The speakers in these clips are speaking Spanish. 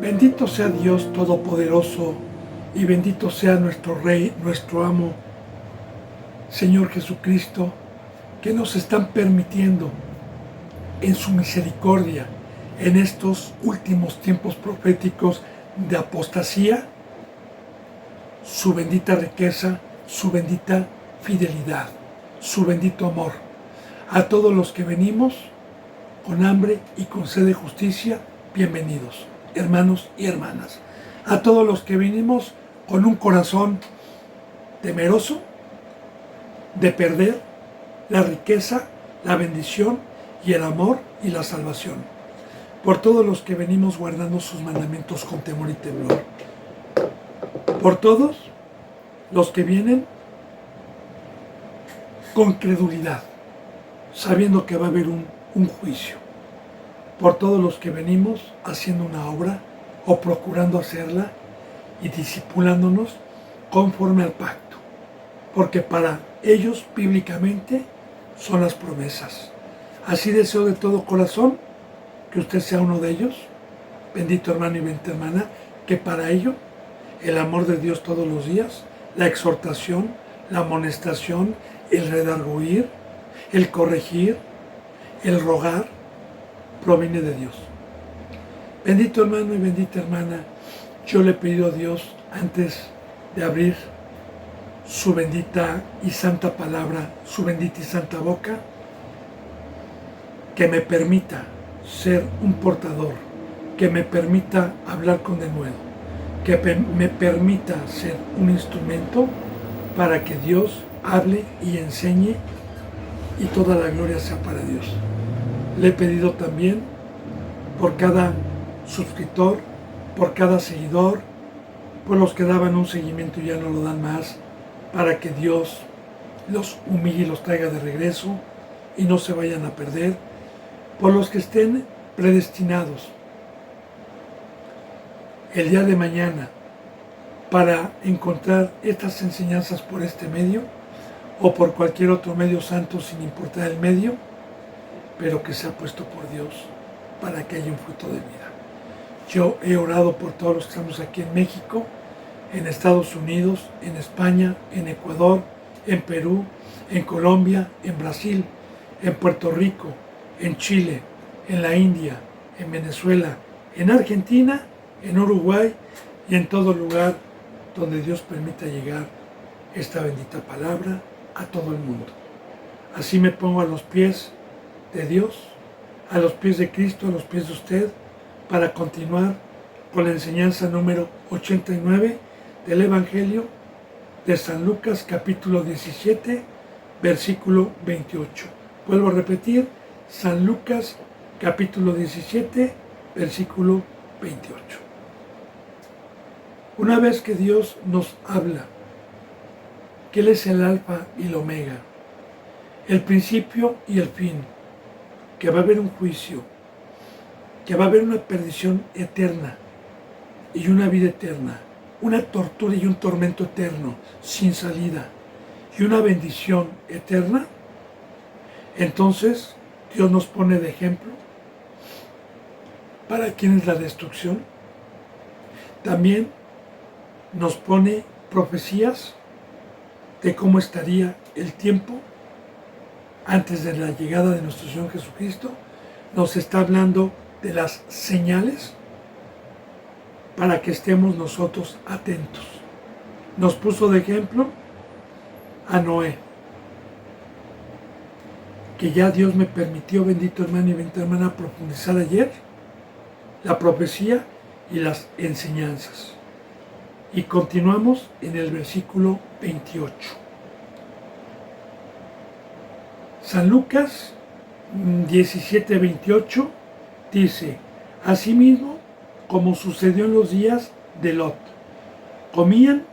Bendito sea Dios Todopoderoso y bendito sea nuestro Rey, nuestro Amo, Señor Jesucristo, que nos están permitiendo en su misericordia en estos últimos tiempos proféticos de apostasía, su bendita riqueza, su bendita fidelidad, su bendito amor. A todos los que venimos con hambre y con sed de justicia, bienvenidos, hermanos y hermanas. A todos los que venimos con un corazón temeroso de perder la riqueza, la bendición y el amor y la salvación. Por todos los que venimos guardando sus mandamientos con temor y temblor. Por todos los que vienen con credulidad, sabiendo que va a haber un juicio. Por todos los que venimos haciendo una obra o procurando hacerla y discipulándonos conforme al pacto. Porque para ellos, bíblicamente, son las promesas. Así deseo de todo corazón que usted sea uno de ellos, bendito hermano y bendita hermana, que para ello el amor de Dios todos los días, la exhortación, la amonestación, el redarguir, el corregir, el rogar, proviene de Dios. Bendito hermano y bendita hermana, yo le he pedido a Dios antes de abrir su bendita y santa palabra, su bendita y santa boca, que me permita ser un portador, que me permita hablar con denuedo, que me permita ser un instrumento para que Dios hable y enseñe y toda la gloria sea para Dios. Le he pedido también por cada suscriptor, por cada seguidor, por los que daban un seguimiento y ya no lo dan más, para que Dios los humille y los traiga de regreso y no se vayan a perder, por los que estén predestinados el día de mañana para encontrar estas enseñanzas por este medio o por cualquier otro medio santo sin importar el medio, pero que sea puesto por Dios para que haya un fruto de vida. Yo he orado por todos los que estamos aquí en México, en Estados Unidos, en España, en Ecuador, en Perú, en Colombia, en Brasil, en Puerto Rico, en Chile, en la India, en Venezuela, en Argentina, en Uruguay y en todo lugar donde Dios permita llegar esta bendita palabra a todo el mundo. Así me pongo a los pies de Dios, a los pies de Cristo, a los pies de usted, para continuar con la enseñanza número 89 del Evangelio de San Lucas, capítulo 17, versículo 28. Vuelvo a repetir, San Lucas, capítulo 17, versículo 28. Una vez que Dios nos habla que Él es el alfa y el omega, el principio y el fin, que va a haber un juicio, que va a haber una perdición eterna y una vida eterna, una tortura y un tormento eterno sin salida y una bendición eterna, entonces Dios nos pone de ejemplo para quién es la destrucción. También nos pone profecías de cómo estaría el tiempo antes de la llegada de nuestro Señor Jesucristo. Nos está hablando de las señales para que estemos nosotros atentos. Nos puso de ejemplo a Noé, que ya Dios me permitió, bendito hermano y bendita hermana, profundizar ayer la profecía y las enseñanzas. Y continuamos en el versículo 28. San Lucas 17:28 dice: asimismo, como sucedió en los días de Lot, comían,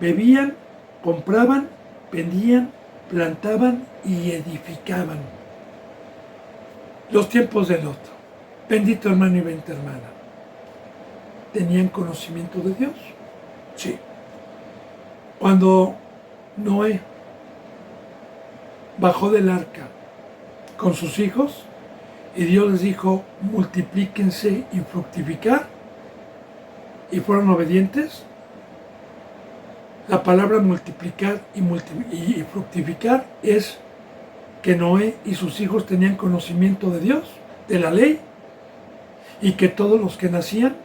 bebían, compraban, vendían, plantaban y edificaban. Los tiempos de Lot, bendito hermano y bendita hermana, ¿tenían conocimiento de Dios? Sí. Cuando Noé bajó del arca con sus hijos y Dios les dijo: multiplíquense y fructificar, y fueron obedientes, la palabra multiplicar y fructificar es que Noé y sus hijos tenían conocimiento de Dios, de la ley, y que todos los que nacían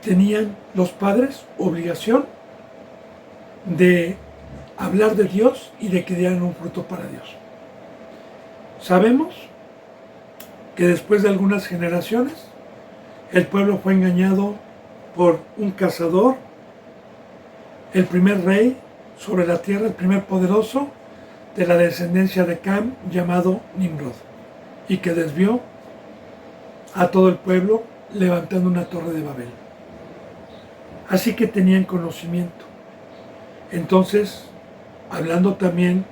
tenían los padres obligación de hablar de Dios y de que dieran un fruto para Dios. Sabemos que después de algunas generaciones el pueblo fue engañado por un cazador, el primer rey sobre la tierra, el primer poderoso de la descendencia de Cam, llamado Nimrod, y que desvió a todo el pueblo levantando una torre de Babel. Así que tenían conocimiento. Entonces, hablando también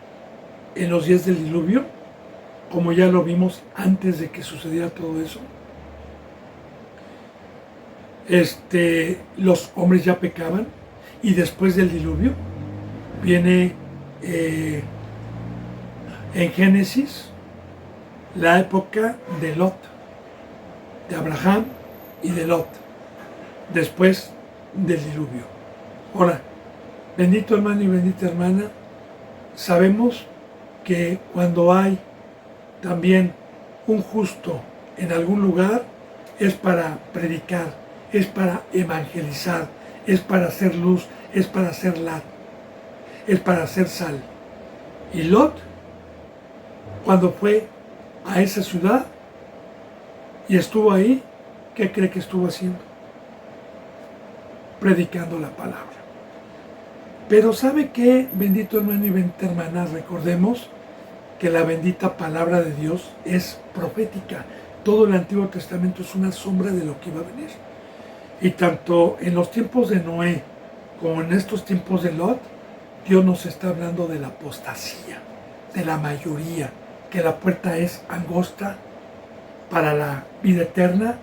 en los días del diluvio, como ya lo vimos antes de que sucediera todo eso, los hombres ya pecaban, y después del diluvio viene en Génesis la época de Lot, de Abraham y de Lot, después del diluvio. Ahora, bendito hermano y bendita hermana, sabemos que cuando hay también un justo en algún lugar, es para predicar, es para evangelizar, es para hacer luz, es para hacer es para hacer sal. Y Lot, cuando fue a esa ciudad y estuvo ahí, ¿qué cree que estuvo haciendo? Predicando la palabra. Pero ¿sabe qué, bendito hermano y bendita hermana? Recordemos que la bendita palabra de Dios es profética. Todo el Antiguo Testamento es una sombra de lo que iba a venir. Y tanto en los tiempos de Noé como en estos tiempos de Lot, Dios nos está hablando de la apostasía, de la mayoría, que la puerta es angosta para la vida eterna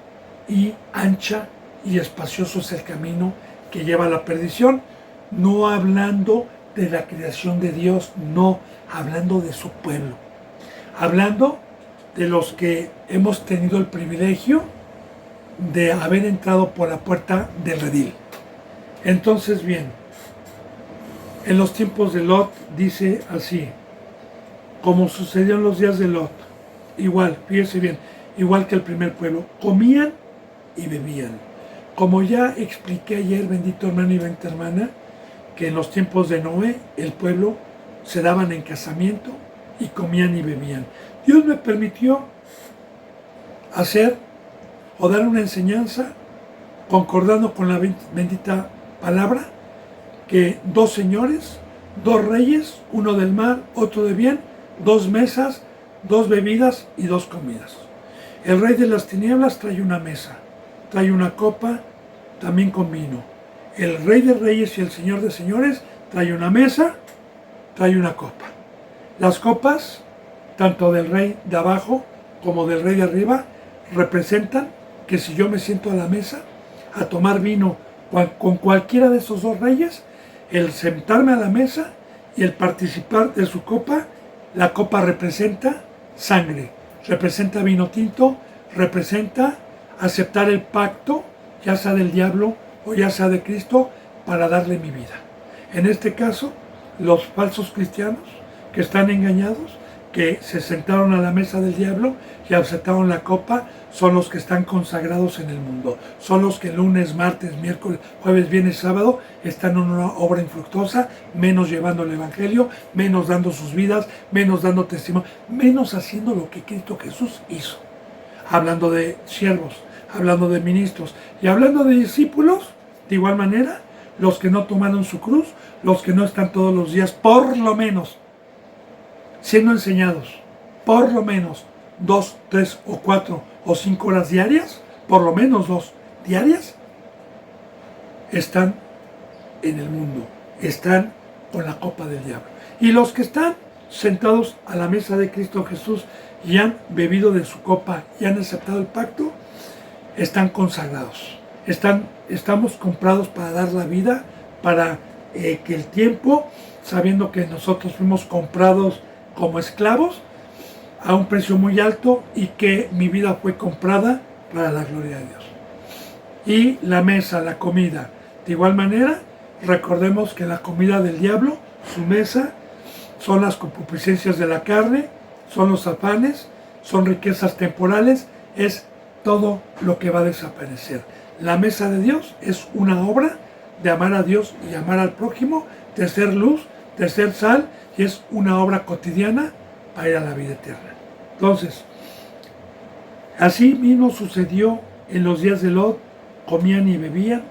y ancha y espacioso es el camino que lleva a la perdición, no hablando de la creación de Dios, no, hablando de su pueblo, hablando de los que hemos tenido el privilegio de haber entrado por la puerta del redil. Entonces, bien, en los tiempos de Lot dice así, como sucedió en los días de Lot, igual, fíjese bien, igual que el primer pueblo, comían y bebían. Como ya expliqué ayer, bendito hermano y bendita hermana, que en los tiempos de Noé el pueblo se daban en casamiento y comían y bebían. Dios me permitió hacer o dar una enseñanza concordando con la bendita palabra, que dos señores, dos reyes, uno del mal, otro de bien, dos mesas, dos bebidas y dos comidas. El rey de las tinieblas trae una mesa, trae una copa, también con vino. El rey de reyes y el señor de señores trae una mesa, trae una copa. Las copas, tanto del rey de abajo como del rey de arriba, representan que si yo me siento a la mesa a tomar vino con cualquiera de esos dos reyes, el sentarme a la mesa y el participar de su copa, la copa representa sangre, representa vino tinto, representa aceptar el pacto, ya sea del diablo o ya sea de Cristo, para darle mi vida. En este caso, los falsos cristianos que están engañados, que se sentaron a la mesa del diablo y aceptaron la copa, son los que están consagrados en el mundo. Son los que lunes, martes, miércoles, jueves, viernes, sábado están en una obra infructuosa, menos llevando el evangelio, menos dando sus vidas, menos dando testimonio, menos haciendo lo que Cristo Jesús hizo. Hablando de siervos, hablando de ministros y hablando de discípulos, de igual manera, los que no tomaron su cruz, los que no están todos los días, por lo menos, siendo enseñados, por lo menos 2, 3 o 4 o 5 horas diarias, por lo menos 2 diarias, están en el mundo, están con la copa del diablo. Y los que están sentados a la mesa de Cristo Jesús y han bebido de su copa y han aceptado el pacto, están consagrados. Estamos comprados para dar la vida, para que el tiempo, sabiendo que nosotros fuimos comprados como esclavos a un precio muy alto y que mi vida fue comprada para la gloria de Dios. y la mesa, la comida. De igual manera, recordemos que la comida del diablo, su mesa, son las concupiscencias de la carne, son los afanes, son riquezas temporales, es todo lo que va a desaparecer. La mesa de Dios es una obra de amar a Dios y amar al prójimo, de ser luz, de ser sal, y es una obra cotidiana para ir a la vida eterna. Entonces, así mismo sucedió en los días de Lot, comían y bebían,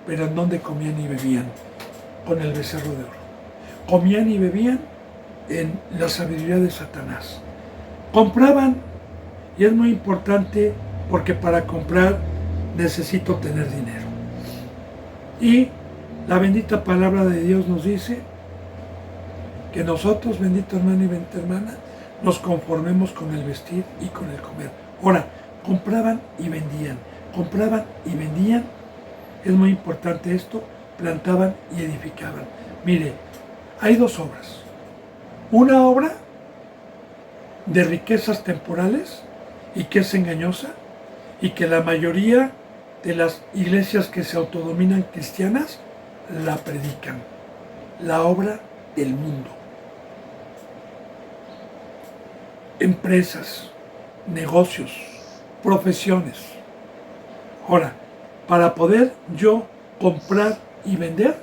pero ¿en dónde comían y bebían? Con el becerro de oro. Comían y bebían en la sabiduría de Satanás. Compraban, y es muy importante porque para comprar necesito tener dinero. Y la bendita palabra de Dios nos dice que nosotros, bendito hermano y bendita hermana, nos conformemos con el vestir y con el comer. Ahora, compraban y vendían, compraban y vendían. Es muy importante esto, plantaban y edificaban. Mire, hay dos obras. Una obra de riquezas temporales y que es engañosa y que la mayoría de las iglesias que se autodominan cristianas la predican. La obra del mundo. Empresas, negocios, profesiones. Ahora, para poder yo comprar y vender,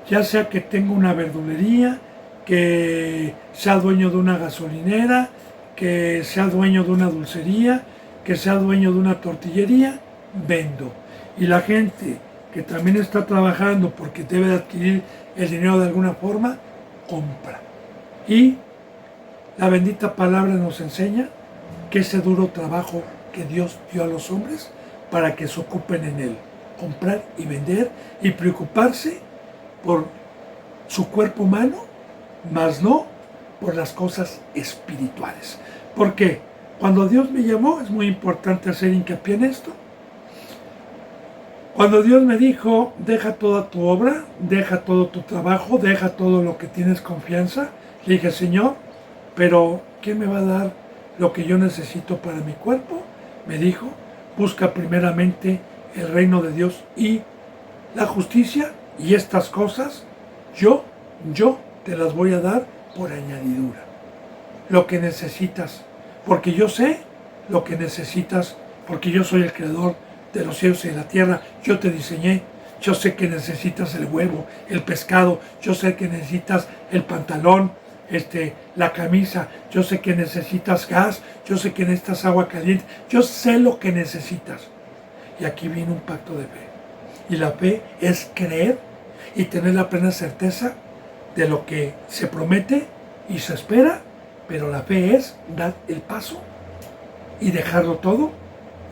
ya sea que tenga una verdulería, que sea dueño de una gasolinera, que sea dueño de una dulcería, que sea dueño de una tortillería, vendo. Y la gente que también está trabajando porque debe de adquirir el dinero de alguna forma, compra. Y la bendita palabra nos enseña que ese duro trabajo que Dios dio a los hombres para que se ocupen en él, comprar y vender y preocuparse por su cuerpo humano, mas no por las cosas espirituales. Porque cuando Dios me llamó, es muy importante hacer hincapié en esto. Cuando Dios me dijo, deja toda tu obra, deja todo tu trabajo, deja todo lo que tienes confianza, le dije, Señor, pero ¿qué me va a dar lo que yo necesito para mi cuerpo? Me dijo, busca primeramente el reino de Dios y la justicia, y estas cosas yo te las voy a dar por añadidura. Lo que necesitas, porque yo sé lo que necesitas, porque yo soy el creador de los cielos y de la tierra, yo te diseñé, yo sé que necesitas el huevo, el pescado, yo sé que necesitas el pantalón, la camisa, yo sé que necesitas gas, yo sé que necesitas agua caliente, yo sé lo que necesitas. Y aquí viene un pacto de fe. Y la fe es creer y tener la plena certeza de lo que se promete y se espera, pero la fe es dar el paso y dejarlo todo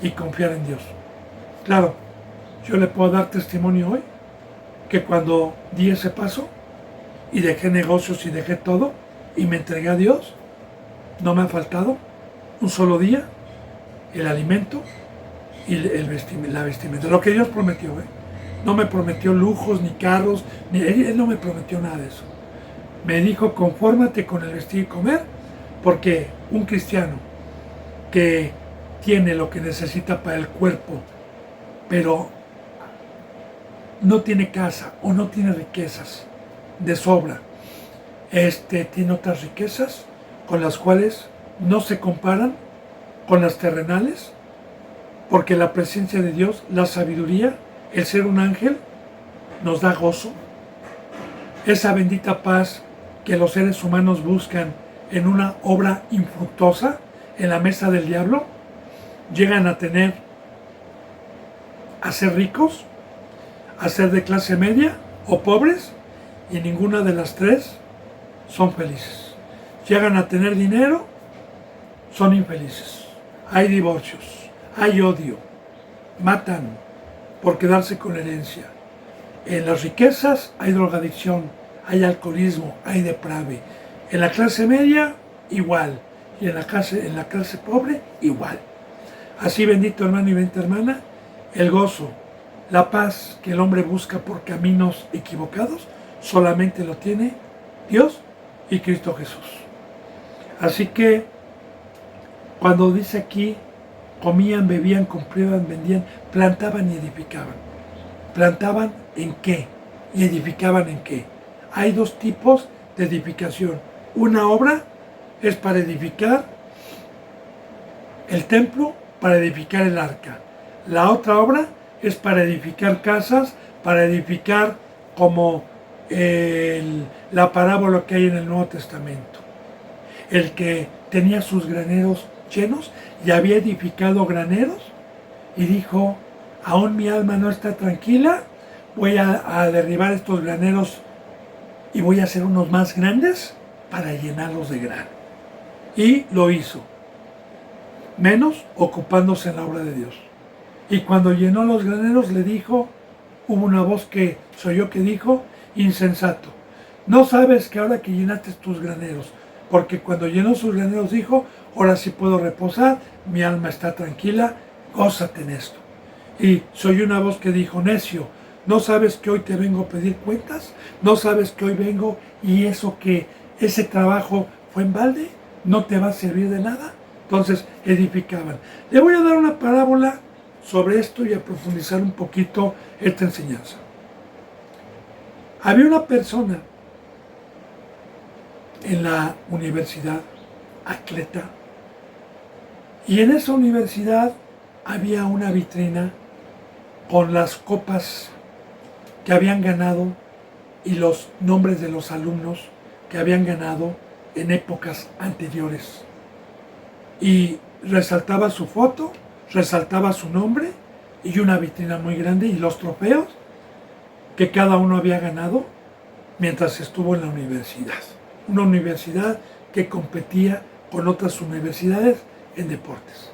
y confiar en Dios. Claro, yo le puedo dar testimonio hoy que cuando di ese paso y dejé negocios y dejé todo y me entregué a Dios, no me ha faltado un solo día el alimento y la vestimenta. Lo que Dios prometió, no me prometió lujos ni carros, Él no me prometió nada de eso. Me dijo, confórmate con el vestir y comer, porque un cristiano que tiene lo que necesita para el cuerpo, pero no tiene casa o no tiene riquezas de sobra, tiene otras riquezas con las cuales no se comparan con las terrenales, porque la presencia de Dios, la sabiduría, el ser un ángel, nos da gozo. Esa bendita paz que los seres humanos buscan en una obra infructuosa, en la mesa del diablo, llegan a tener, a ser ricos, a ser de clase media o pobres, y ninguna de las tres son felices. Llegan a tener dinero, son infelices. Hay divorcios, hay odio, matan por quedarse con la herencia. En las riquezas hay drogadicción, hay alcoholismo, hay deprave. En la clase media, igual. Y en la clase pobre, igual. Así, bendito hermano y bendita hermana, el gozo, la paz que el hombre busca por caminos equivocados, solamente lo tiene Dios y Cristo Jesús. Así que, cuando dice aquí comían, bebían, compraban, vendían, plantaban y edificaban. ¿Plantaban en qué? ¿Y edificaban en qué? Hay dos tipos de edificación. Una obra es para edificar el templo, para edificar el arca. La otra obra es para edificar casas, para edificar como la parábola que hay en el Nuevo Testamento. El que tenía sus graneros llenos y había edificado graneros y dijo, aún mi alma no está tranquila, voy a derribar estos graneros y voy a hacer unos más grandes para llenarlos de grano. Y lo hizo, menos ocupándose en la obra de Dios. Y cuando llenó los graneros le dijo, hubo una voz que se oyó que dijo, insensato, no sabes que ahora que llenaste tus graneros, porque cuando llenó sus graneros dijo, ahora sí puedo reposar, mi alma está tranquila, gózate en esto. Y se oyó una voz que dijo, necio, ¿no sabes que hoy te vengo a pedir cuentas? ¿No sabes que hoy vengo y ese trabajo fue en balde? ¿No te va a servir de nada? Entonces edificaban. Le voy a dar una parábola sobre esto y a profundizar un poquito esta enseñanza. Había una persona en la universidad, atleta, y en esa universidad había una vitrina con las copas que habían ganado y los nombres de los alumnos que habían ganado en épocas anteriores. Y resaltaba su foto, resaltaba su nombre y una vitrina muy grande y los trofeos que cada uno había ganado mientras estuvo en la universidad. Una universidad que competía con otras universidades en deportes.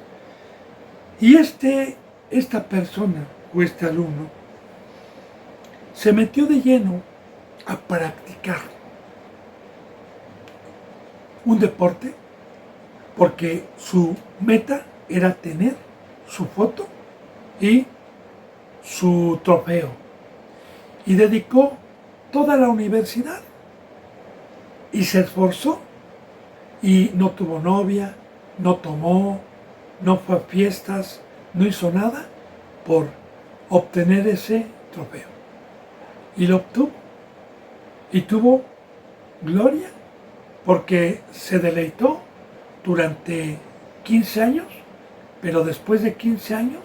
Y esta persona o este alumno se metió de lleno a practicar un deporte porque su meta era tener su foto y su trofeo. Y dedicó toda la universidad y se esforzó y no tuvo novia, no tomó, no fue a fiestas, no hizo nada por obtener ese trofeo. Y lo obtuvo. Y tuvo gloria porque se deleitó durante 15 años, pero después de 15 años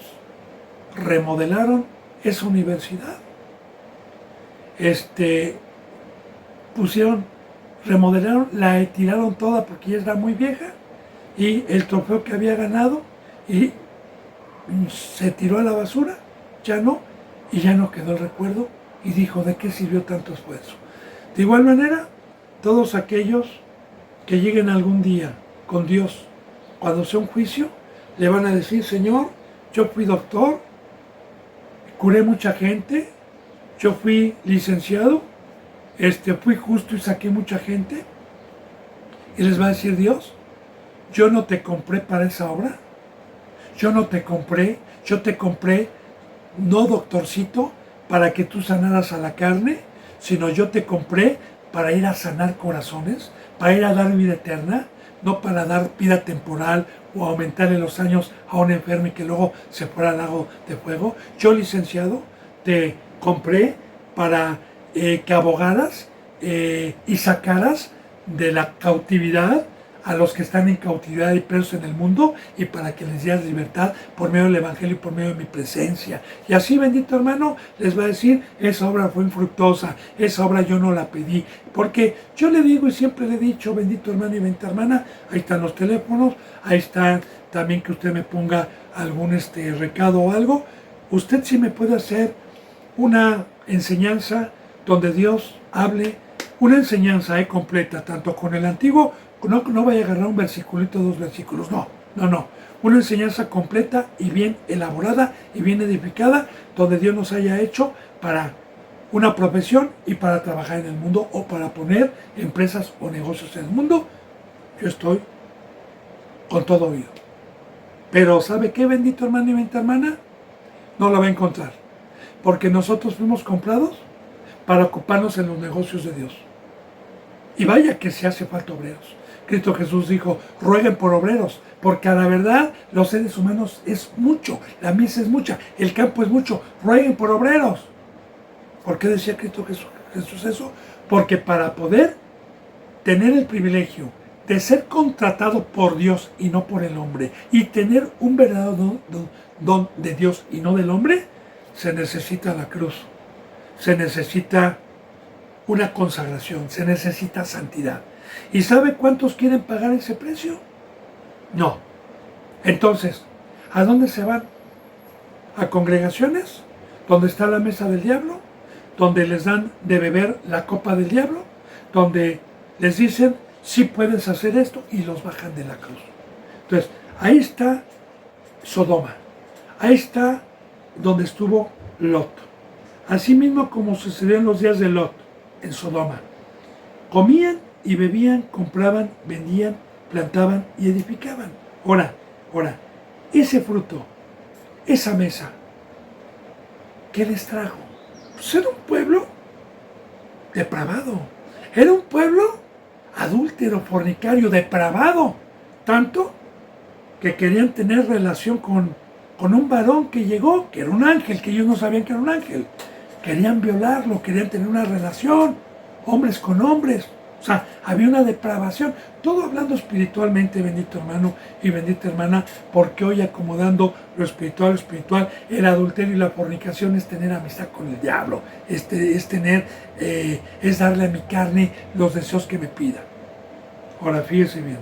remodelaron esa universidad. Remodelaron, la tiraron toda porque ya era muy vieja y el trofeo que había ganado y se tiró a la basura, ya no, y ya no quedó el recuerdo y dijo, ¿de qué sirvió tanto esfuerzo? De igual manera, todos aquellos que lleguen algún día con Dios, cuando sea un juicio, le van a decir, Señor, yo fui doctor, curé mucha gente, yo fui licenciado, fui justo y saqué mucha gente. Y les va a decir Dios, yo no te compré para esa obra, yo te compré, no doctorcito, para que tú sanaras a la carne, sino yo te compré para ir a sanar corazones, para ir a dar vida eterna, no para dar vida temporal o aumentarle los años a un enfermo y que luego se fuera al lago de fuego. Yo, licenciado, te compré para que abogaras y sacaras de la cautividad a los que están en cautividad y presos en el mundo y para que les dieras libertad por medio del Evangelio y por medio de mi presencia. Y así, bendito hermano, les va a decir, esa obra fue infructuosa, esa obra yo no la pedí. Porque yo le digo y siempre le he dicho, bendito hermano y bendita hermana, ahí están los teléfonos, ahí está también que usted me ponga algún recado o algo. Usted sí me puede hacer una enseñanza donde Dios hable, una enseñanza completa, tanto con el antiguo, no vaya a agarrar un versiculito, dos versículos, no, una enseñanza completa y bien elaborada y bien edificada, donde Dios nos haya hecho para una profesión y para trabajar en el mundo o para poner empresas o negocios en el mundo. Yo estoy con todo oído. Pero ¿sabe qué, bendito hermano y bendita hermana? No la va a encontrar, porque nosotros fuimos comprados para ocuparnos en los negocios de Dios. Y vaya que se hace falta obreros. Cristo Jesús dijo, rueguen por obreros, porque a la verdad los seres humanos es mucho, la mies es mucha, el campo es mucho, rueguen por obreros. ¿Por qué decía Cristo Jesús eso? Porque para poder tener el privilegio de ser contratado por Dios y no por el hombre, y tener un verdadero don de Dios y no del hombre, se necesita la cruz, se necesita una consagración, se necesita santidad. ¿Y sabe cuántos quieren pagar ese precio? No. Entonces, ¿a dónde se van? ¿A congregaciones? ¿Donde está la mesa del diablo? ¿Donde les dan de beber la copa del diablo? ¿Donde les dicen, sí puedes hacer esto? Y los bajan de la cruz. Entonces, ahí está Sodoma. Ahí está donde estuvo Lot. Así mismo como sucedió en los días de Lot, en Sodoma. Comían y bebían, compraban, vendían, plantaban y edificaban. Ahora, ese fruto, esa mesa, ¿qué les trajo? Pues era un pueblo depravado. Era un pueblo adúltero, fornicario, depravado. Tanto que querían tener relación con un varón que llegó, que era un ángel, que ellos no sabían que era un ángel. Querían violarlo, querían tener una relación, hombres con hombres. O sea, había una depravación. Todo hablando espiritualmente, bendito hermano y bendita hermana, porque hoy acomodando lo espiritual, el adulterio y la fornicación es tener amistad con el diablo, es darle a mi carne los deseos que me pida. Ahora, fíjese bien.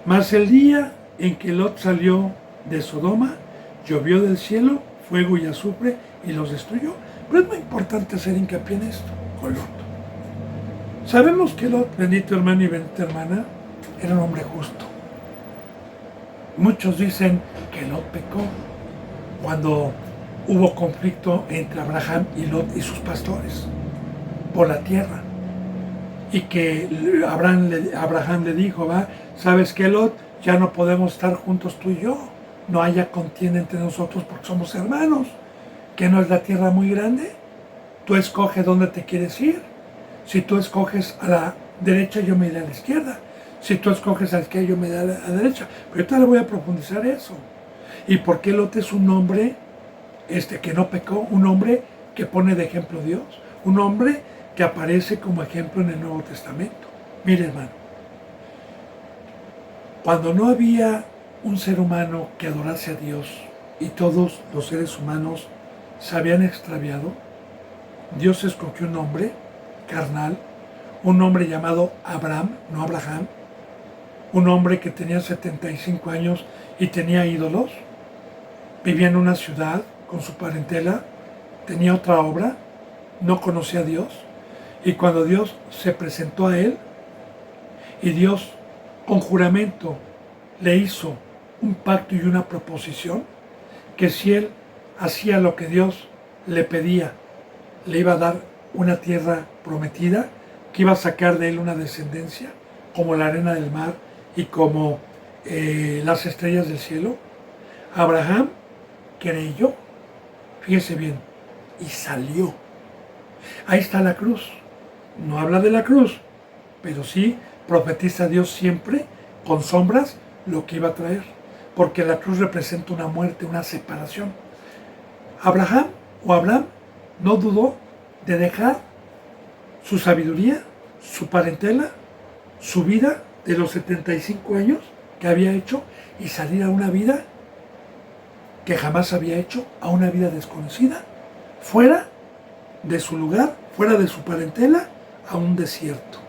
Mas el día en que Lot salió de Sodoma, llovió del cielo fuego y azufre y los destruyó. Pero es muy importante hacer hincapié en esto con Lot. Sabemos que Lot, bendito hermano y bendita hermana, era un hombre justo. Muchos dicen que Lot pecó cuando hubo conflicto entre Abraham y Lot y sus pastores por la tierra. Y que Abraham le dijo, ¿sabes qué, Lot? Ya no podemos estar juntos tú y yo. No haya contienda entre nosotros porque somos hermanos. ¿Que no es la tierra muy grande? Tú escoges dónde te quieres ir. Si tú escoges a la derecha, yo me iré a la izquierda. Si tú escoges a la izquierda, yo me iré a la derecha. Pero ahorita le voy a profundizar eso. ¿Y por qué Lot es un hombre que no pecó? Un hombre que pone de ejemplo a Dios. Un hombre que aparece como ejemplo en el Nuevo Testamento. Mire, hermano. Cuando no había un ser humano que adorase a Dios y todos los seres humanos se habían extraviado, Dios escogió un hombre carnal, un hombre llamado Abraham, no Abraham, un hombre que tenía 75 años y tenía ídolos, vivía en una ciudad con su parentela, tenía otra obra, no conocía a Dios, y cuando Dios se presentó a él, y Dios con juramento le hizo un pacto y una proposición, que si él hacía lo que Dios le pedía, le iba a dar una tierra prometida, que iba a sacar de él una descendencia, como la arena del mar y como las estrellas del cielo. Abraham creyó, fíjese bien, y salió. Ahí está la cruz. No habla de la cruz, pero sí profetiza a Dios siempre con sombras lo que iba a traer, porque la cruz representa una muerte, una separación. Abraham no dudó de dejar su sabiduría, su parentela, su vida de los 75 años que había hecho y salir a una vida que jamás había hecho, a una vida desconocida, fuera de su lugar, fuera de su parentela, a un desierto,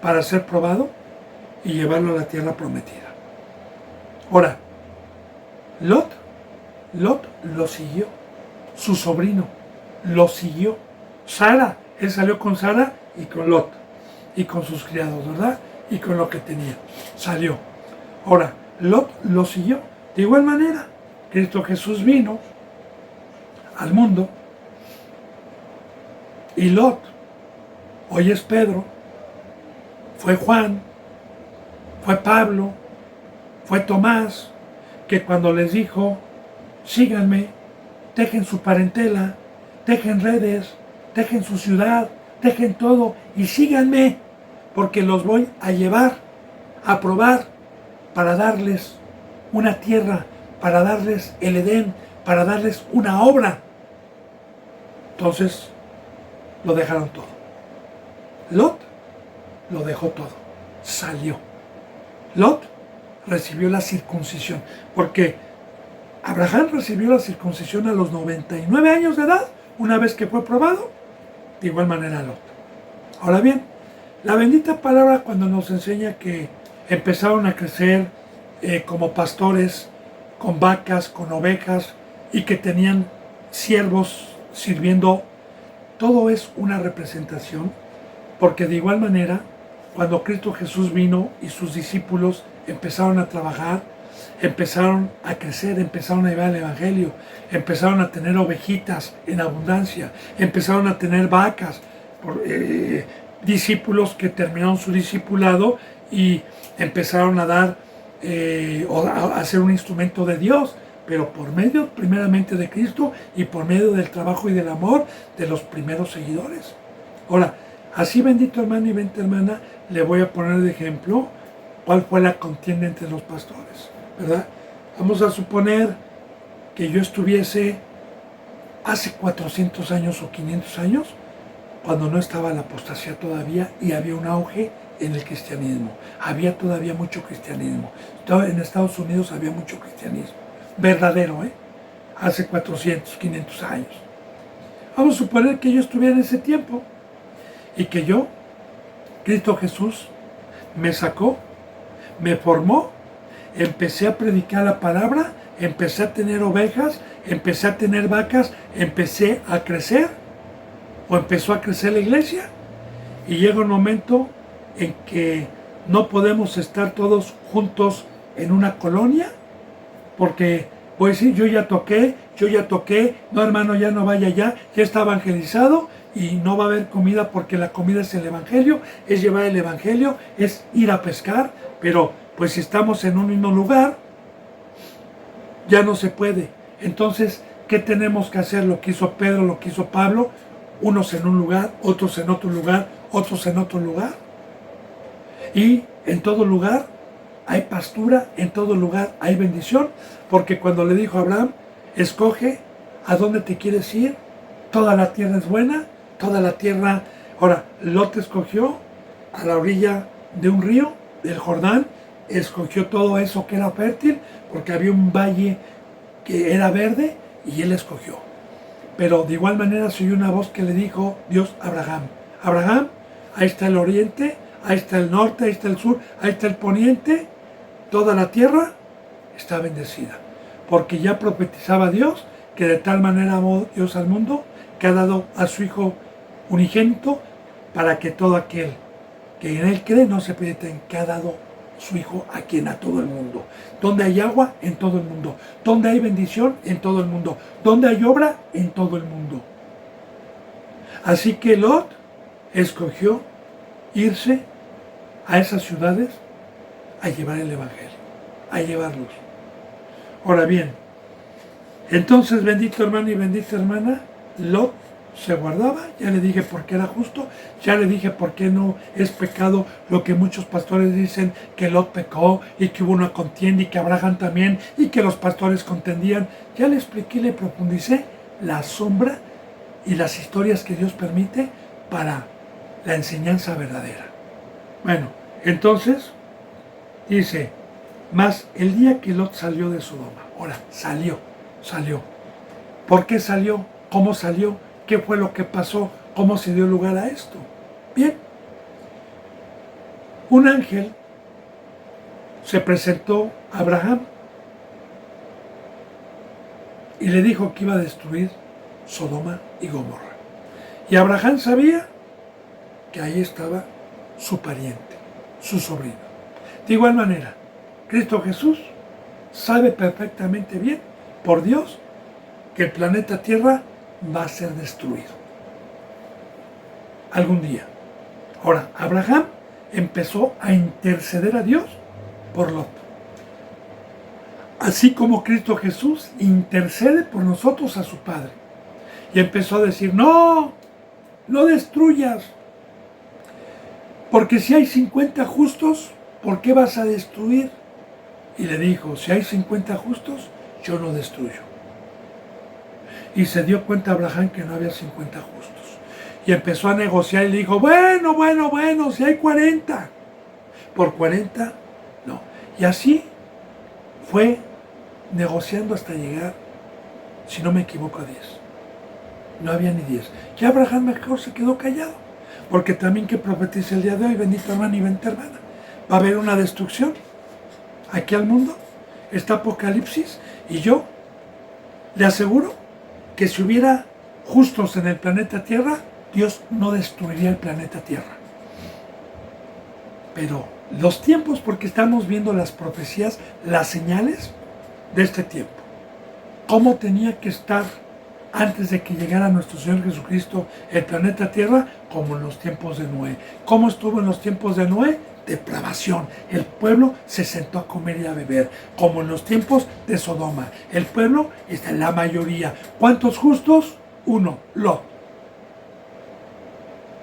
para ser probado y llevarlo a la tierra prometida. Ahora, Lot lo siguió, su sobrino lo siguió. Sara, él salió con Sara y con Lot, y con sus criados, ¿verdad? Y con lo que tenía, salió. Ahora, Lot lo siguió. De igual manera, Cristo Jesús vino al mundo, y Lot, hoy es Pedro, fue Juan, fue Pablo, fue Tomás, que cuando les dijo, síganme, dejen su parentela, dejen redes, dejen su ciudad, dejen todo y síganme, porque los voy a llevar, a probar, para darles una tierra, para darles el Edén, para darles una obra. Entonces, lo dejaron todo. Lot lo dejó todo, salió. Lot recibió la circuncisión, porque Abraham recibió la circuncisión a los 99 años de edad, una vez que fue probado, de igual manera Lot. Ahora bien, la bendita palabra cuando nos enseña que empezaron a crecer como pastores, con vacas, con ovejas, y que tenían siervos sirviendo, todo es una representación, porque de igual manera, cuando Cristo Jesús vino y sus discípulos empezaron a trabajar, empezaron a crecer, empezaron a llevar el Evangelio, empezaron a tener ovejitas en abundancia, empezaron a tener vacas, discípulos que terminaron su discipulado y empezaron a dar o a ser un instrumento de Dios, pero por medio primeramente de Cristo y por medio del trabajo y del amor de los primeros seguidores. Ahora, así bendito hermano y bendita hermana, le voy a poner de ejemplo cuál fue la contienda entre los pastores, ¿verdad? Vamos a suponer que yo estuviese hace 400 años o 500 años, cuando no estaba la apostasía todavía y había un auge en el cristianismo. Había todavía mucho cristianismo. En Estados Unidos había mucho cristianismo. Verdadero, hace 400, 500 años. Vamos a suponer que yo estuviera en ese tiempo y que yo, Cristo Jesús, me sacó, me formó, empecé a predicar la palabra, empecé a tener ovejas, empecé a tener vacas, empecé a crecer, o empezó a crecer la iglesia, y llega un momento en que no podemos estar todos juntos en una colonia, porque pues sí, yo ya toqué, no hermano, ya no vaya ya está evangelizado y no va a haber comida porque la comida es el evangelio, es llevar el evangelio, es ir a pescar, pero pues si estamos en un mismo lugar, ya no se puede. Entonces, ¿qué tenemos que hacer? Lo que hizo Pedro, lo que hizo Pablo, unos en un lugar, otros en otro lugar, otros en otro lugar. Y en todo lugar hay pastura, en todo lugar hay bendición, porque cuando le dijo a Abraham, escoge a dónde te quieres ir, toda la tierra es buena, toda la tierra. Ahora, Lot escogió a la orilla de un río, del Jordán, escogió todo eso que era fértil, porque había un valle que era verde, y él escogió. Pero de igual manera se oyó una voz que le dijo Dios a Abraham, Abraham, ahí está el oriente, ahí está el norte, ahí está el sur, ahí está el poniente, toda la tierra está bendecida, porque ya profetizaba Dios que de tal manera amó Dios al mundo que ha dado a su Hijo unigénito para que todo aquel que en él cree no se pierda, que ha dado su Hijo a quien, a todo el mundo. Donde hay agua, en todo el mundo. Donde hay bendición, en todo el mundo. Donde hay obra, en todo el mundo. Así que Lot escogió irse a esas ciudades a llevar el evangelio, a llevar luz. Ahora bien, entonces bendito hermano y bendita hermana, Lot se guardaba, ya le dije por qué era justo, ya le dije por qué no es pecado lo que muchos pastores dicen, que Lot pecó y que hubo una contienda y que Abraham también y que los pastores contendían. Ya le expliqué y le profundicé la sombra y las historias que Dios permite para la enseñanza verdadera. Bueno, entonces dice, más el día que Lot salió de Sodoma, ahora salió. ¿Por qué salió? ¿Cómo salió? ¿Qué fue lo que pasó? ¿Cómo se dio lugar a esto? Bien, un ángel se presentó a Abraham y le dijo que iba a destruir Sodoma y Gomorra. Y Abraham sabía que ahí estaba su pariente, su sobrino. De igual manera, Cristo Jesús sabe perfectamente bien, por Dios, que el planeta Tierra va a ser destruido algún día. Ahora, Abraham empezó a interceder a Dios por Lot. Así como Cristo Jesús intercede por nosotros a su Padre. Y empezó a decir, no destruyas. porque si hay 50 justos, ¿por qué vas a destruir? Y le dijo, si hay 50 justos, yo no destruyo. Y se dio cuenta Abraham que no había 50 justos. Y empezó a negociar y le dijo, bueno, si hay 40. Por 40, no. Y así fue negociando hasta llegar, si no me equivoco, a 10. No había ni 10. Y Abraham mejor se quedó callado. Porque también que profetiza el día de hoy, bendito hermano y bendita hermana, va a haber una destrucción aquí al mundo. Está Apocalipsis y yo le aseguro que si hubiera justos en el planeta Tierra, Dios no destruiría el planeta Tierra. Pero los tiempos, porque estamos viendo las profecías, las señales de este tiempo. ¿Cómo tenía que estar antes de que llegara nuestro Señor Jesucristo el planeta Tierra? Como en los tiempos de Noé. ¿Cómo estuvo en los tiempos de Noé? Depravación. El pueblo se sentó a comer y a beber. Como en los tiempos de Sodoma. El pueblo está en la mayoría. ¿Cuántos justos? Uno, Lot.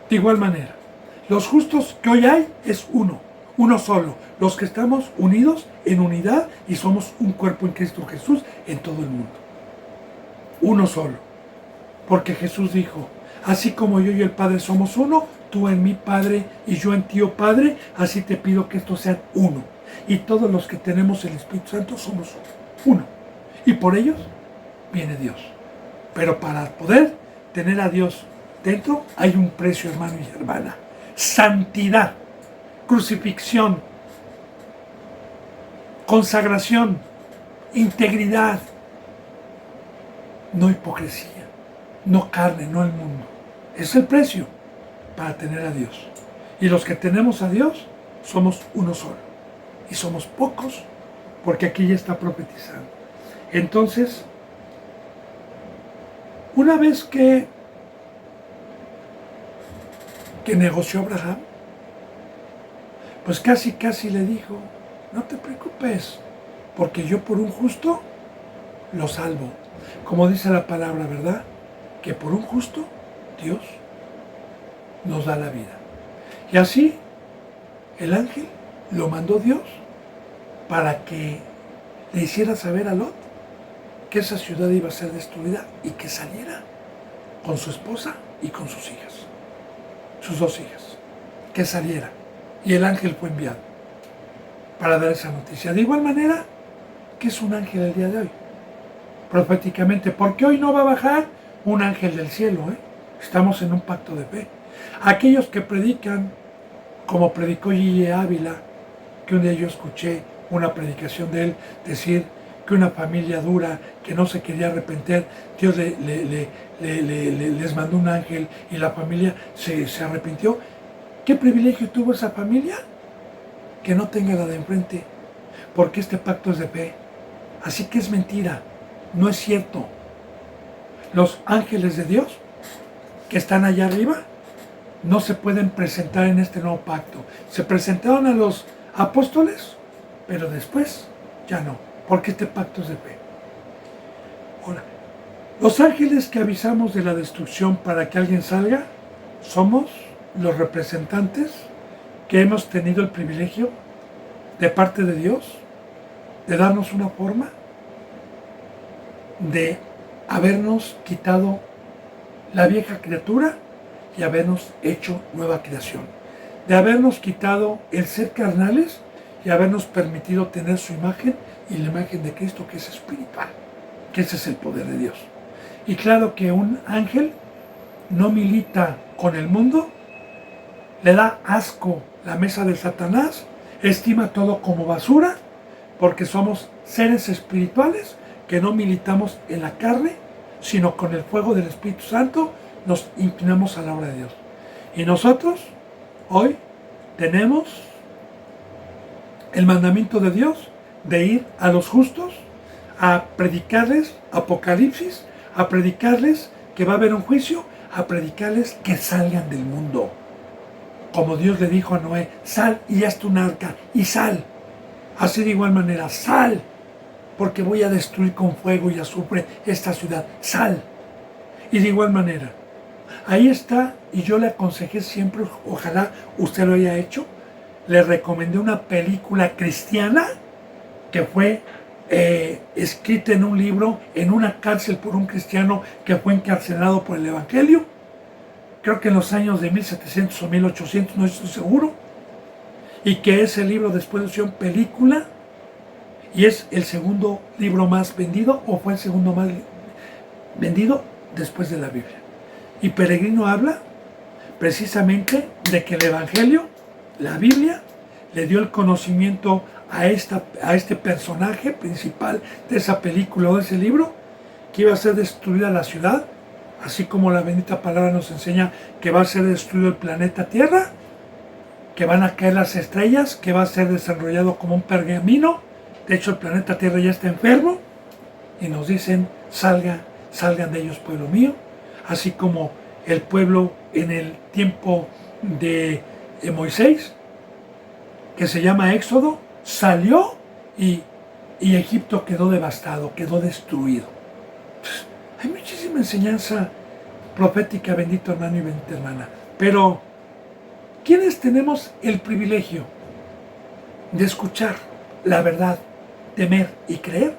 De igual manera, los justos que hoy hay es uno solo. Los que estamos unidos en unidad y somos un cuerpo en Cristo Jesús en todo el mundo. Uno solo. Porque Jesús dijo, así como yo y el Padre somos uno, tú en mí, Padre, y yo en ti, oh Padre, así te pido que estos sean uno. Y todos los que tenemos el Espíritu Santo somos uno. Y por ellos viene Dios. Pero para poder tener a Dios dentro, hay un precio, hermano y hermana. Santidad, crucifixión, consagración, integridad, no hipocresía, no carne, no el mundo. Es el precio para tener a Dios. Y los que tenemos a Dios somos uno solo. Y somos pocos porque aquí ya está profetizando. Entonces, una vez que negoció Abraham, pues casi le dijo, no te preocupes, porque yo por un justo lo salvo. Como dice la palabra, ¿verdad? Que por un justo Dios nos da la vida. Y así el ángel lo mandó Dios para que le hiciera saber a Lot que esa ciudad iba a ser destruida y que saliera con su esposa y con sus hijas, sus 2 hijas, que saliera. Y el ángel fue enviado para dar esa noticia. De igual manera que es un ángel el día de hoy, proféticamente, porque hoy no va a bajar un ángel del cielo, Estamos en un pacto de fe. Aquellos que predican, como predicó G. Ávila, que un día yo escuché una predicación de él decir que una familia dura que no se quería arrepentir, Dios les mandó un ángel y la familia se arrepintió. ¿Qué privilegio tuvo esa familia? Que no tenga la de enfrente, porque este pacto es de fe. Así que es mentira, no es cierto. Los ángeles de Dios que están allá arriba no se pueden presentar en este nuevo pacto. Se presentaron a los apóstoles, pero después ya no, porque este pacto es de fe. Ahora, los ángeles que avisamos de la destrucción para que alguien salga, somos los representantes que hemos tenido el privilegio de parte de Dios de darnos una forma de habernos quitado la vieja criatura y habernos hecho nueva creación, de habernos quitado el ser carnales y habernos permitido tener su imagen y la imagen de Cristo, que es espiritual, que ese es el poder de Dios. Y claro que un ángel no milita con el mundo, le da asco la mesa de Satanás, estima todo como basura, porque somos seres espirituales que no militamos en la carne, sino con el fuego del Espíritu Santo nos inclinamos a la obra de Dios. Y nosotros hoy tenemos el mandamiento de Dios de ir a los justos a predicarles Apocalipsis, a predicarles que va a haber un juicio, a predicarles que salgan del mundo. Como Dios le dijo a Noé, sal y hazte un arca, y sal. Así de igual manera, sal, porque voy a destruir con fuego y azufre esta ciudad, sal. Y de igual manera, Ahí está, y yo le aconsejé siempre, ojalá usted lo haya hecho, le recomendé una película cristiana que fue escrita en un libro, en una cárcel por un cristiano que fue encarcelado por el Evangelio, creo que en los años de 1700 o 1800, no estoy seguro, y que ese libro después de ser película, y es el segundo libro más vendido, o fue el segundo más vendido después de la Biblia. Y Peregrino habla precisamente de que el Evangelio, la Biblia, le dio el conocimiento a este personaje principal de esa película o de ese libro, que iba a ser destruida la ciudad, así como la bendita palabra nos enseña que va a ser destruido el planeta Tierra, que van a caer las estrellas, que va a ser desarrollado como un pergamino. De hecho, el planeta Tierra ya está enfermo, y nos dicen, salgan de ellos, pueblo mío, así como el pueblo en el tiempo de Moisés, que se llama Éxodo, salió y Egipto quedó devastado, quedó destruido. Hay muchísima enseñanza profética, bendito hermano y bendita hermana. Pero, ¿quiénes tenemos el privilegio de escuchar la verdad, temer y creer?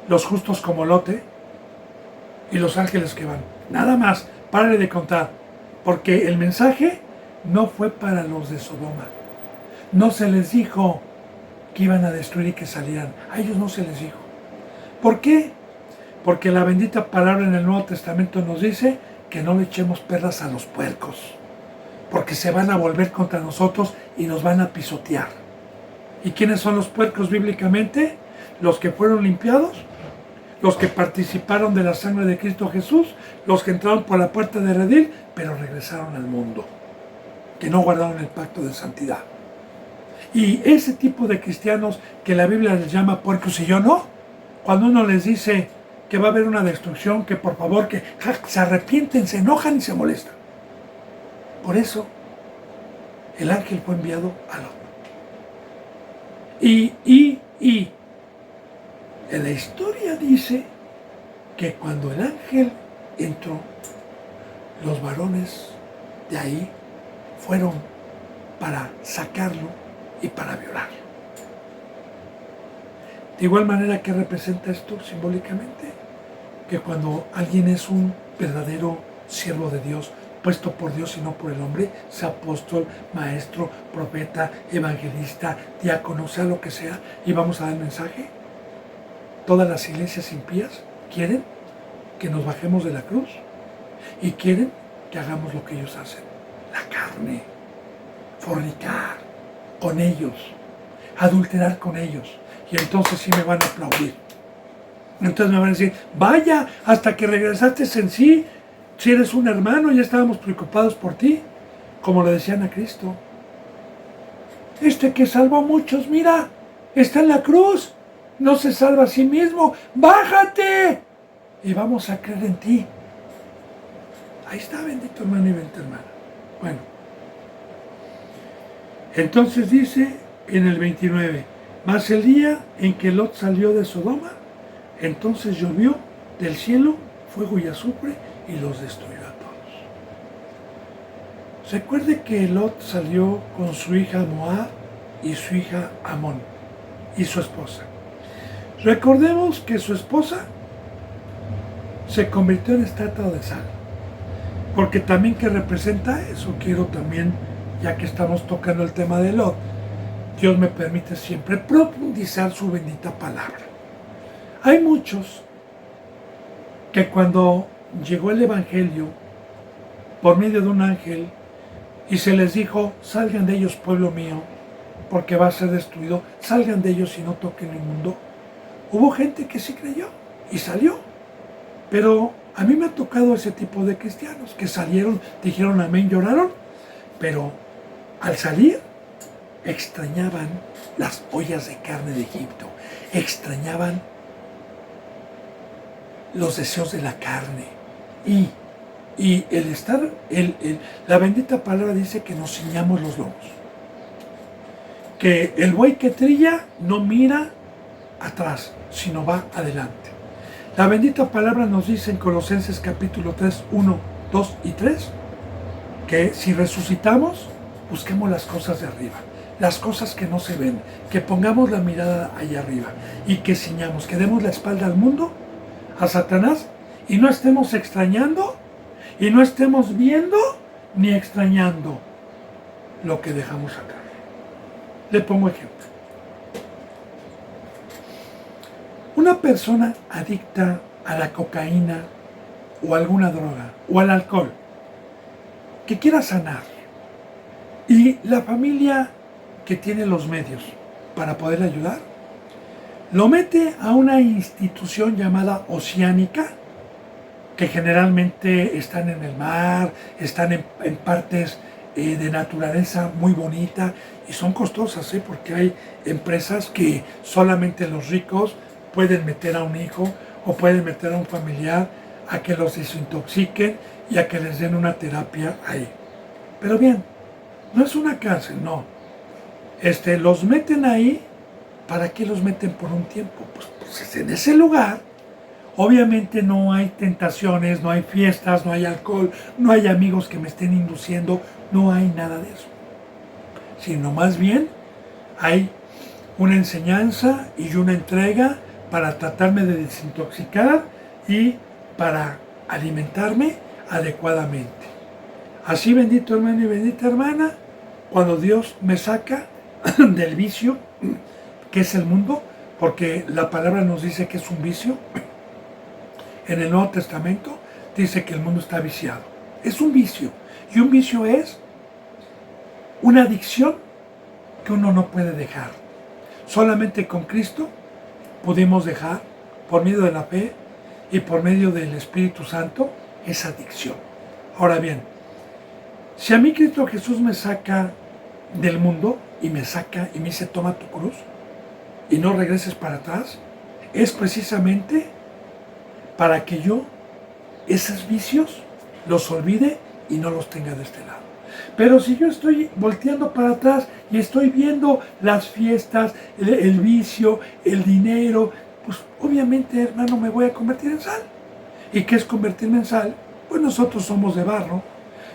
Los justos como Lote y los ángeles que van. Nada más, párale de contar. Porque el mensaje no fue para los de Sodoma. No se les dijo que iban a destruir y que salieran. A ellos no se les dijo. ¿Por qué? Porque la bendita palabra en el Nuevo Testamento nos dice que no le echemos perlas a los puercos, porque se van a volver contra nosotros y nos van a pisotear. ¿Y quiénes son los puercos bíblicamente? Los que fueron limpiados, los que participaron de la sangre de Cristo Jesús, los que entraron por la puerta de redil, pero regresaron al mundo, que no guardaron el pacto de santidad. Y ese tipo de cristianos que la Biblia les llama puercos y yo no, cuando uno les dice que va a haber una destrucción, que por favor, que se arrepienten, se enojan y se molestan. Por eso, el ángel fue enviado a Lot. Y en la historia dice que cuando el ángel entró, los varones de ahí fueron para sacarlo y para violarlo. De igual manera, ¿qué representa esto simbólicamente? Que cuando alguien es un verdadero siervo de Dios, puesto por Dios y no por el hombre, sea apóstol, maestro, profeta, evangelista, diácono, sea lo que sea, y vamos a dar el mensaje. Todas las iglesias impías quieren que nos bajemos de la cruz y quieren que hagamos lo que ellos hacen. La carne, fornicar con ellos, adulterar con ellos. Y entonces sí me van a aplaudir. Entonces me van a decir, vaya, hasta que regresaste en sí, si eres un hermano, ya estábamos preocupados por ti, como le decían a Cristo. Este que salvó a muchos, mira, está en la cruz, no se salva a sí mismo, bájate y vamos a creer en ti. Ahí está, bendito hermano y bendita hermana. Bueno, entonces dice en el 29, mas el día en que Lot salió de Sodoma, entonces llovió del cielo fuego y azufre y los destruyó a todos. Recuerde que Lot salió con su hija Moab y su hija Amón y su esposa. Recordemos que su esposa se convirtió en estatua de sal, porque también que representa eso, quiero también, ya que estamos tocando el tema de Lot, Dios me permite siempre profundizar su bendita palabra. Hay muchos que cuando llegó el Evangelio por medio de un ángel y se les dijo, salgan de ellos, pueblo mío, porque va a ser destruido, salgan de ellos y no toquen el mundo, hubo gente que sí creyó y salió. Pero a mí me ha tocado ese tipo de cristianos que salieron, dijeron amén, lloraron, pero al salir extrañaban las ollas de carne de Egipto, extrañaban los deseos de la carne y el estar, la bendita palabra dice que nos ciñamos los lomos, que el buey que trilla no mira atrás, sino va adelante. La bendita palabra nos dice en Colosenses capítulo 3, 1 2 y 3, que si resucitamos, busquemos las cosas de arriba, las cosas que no se ven, que pongamos la mirada allá arriba y que ciñamos, que demos la espalda al mundo, a Satanás, y no estemos extrañando y no estemos viendo ni extrañando lo que dejamos acá. Le pongo ejemplo. Una persona adicta a la cocaína o a alguna droga o al alcohol que quiera sanar y la familia que tiene los medios para poder ayudar, lo mete a una institución llamada Oceánica, que generalmente están en el mar, están en partes de naturaleza muy bonita y son costosas, porque hay empresas que solamente los ricos pueden meter a un hijo o pueden meter a un familiar a que los desintoxiquen y a que les den una terapia ahí. Pero bien, no es una cárcel, no. Los meten ahí. ¿Para qué los meten por un tiempo? Pues en ese lugar obviamente no hay tentaciones, no hay fiestas, no hay alcohol, no hay amigos que me estén induciendo, no hay nada de eso. Sino más bien hay una enseñanza y una entrega para tratarme de desintoxicar y para alimentarme adecuadamente. Así, bendito hermano y bendita hermana, cuando Dios me saca del vicio, que es el mundo, porque la palabra nos dice que es un vicio. En el Nuevo Testamento dice que el mundo está viciado. Es un vicio. Y un vicio es una adicción que uno no puede dejar. Solamente con Cristo pudimos dejar, por medio de la fe y por medio del Espíritu Santo, esa adicción. Ahora bien, si a mí Cristo Jesús me saca del mundo y me saca y me dice toma tu cruz y no regreses para atrás, es precisamente para que yo esos vicios los olvide y no los tenga de este lado. Pero si yo estoy volteando para atrás y estoy viendo las fiestas, el vicio, el dinero, pues obviamente, hermano, me voy a convertir en sal. ¿Y qué es convertirme en sal? Pues nosotros somos de barro,